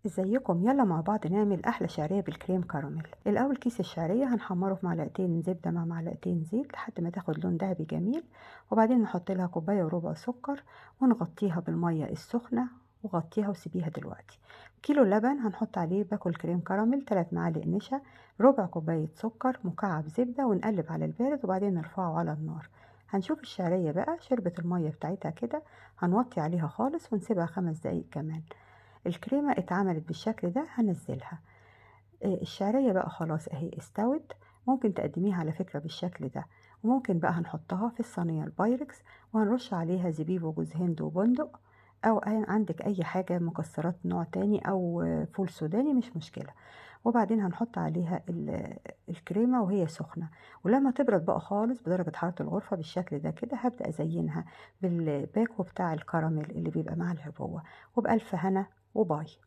ازيكم؟ يلا مع بعض نعمل احلى شعريه بالكريم كراميل. الاول كيس الشعريه هنحمره في معلقتين زبده مع معلقتين زيت لحد ما تاخد لون دهبي جميل، وبعدين نحط لها كوبايه وربع سكر ونغطيها بالميه السخنه وغطيها وسيبيها دلوقتي. كيلو لبن هنحط عليه باكل كريم كراميل 3 معالق نشا، ربع كوبايه سكر، مكعب زبده، ونقلب على البارد وبعدين نرفعه على النار. هنشوف الشعريه بقى شربت الميه بتاعتها كده، هنوطي عليها خالص ونسيبها 5 دقايق كمان. الكريمة اتعملت بالشكل ده هنزلها. الشعرية بقى خلاص اهي استوت. ممكن تقدميها على فكرة بالشكل ده، وممكن بقى هنحطها في الصينية البايركس وهنرش عليها زبيب وجوز هند وبندق، او عندك اي حاجة مكسرات نوع تاني او فول سوداني مش مشكلة. وبعدين هنحط عليها الكريمة وهي سخنة، ولما تبرد بقى خالص بدرجة حرارة الغرفة بالشكل ده كده هبدأ أزينها بالباكو بتاع الكراميل اللي بيبقى مع العبوة. وبألف هنا وباي.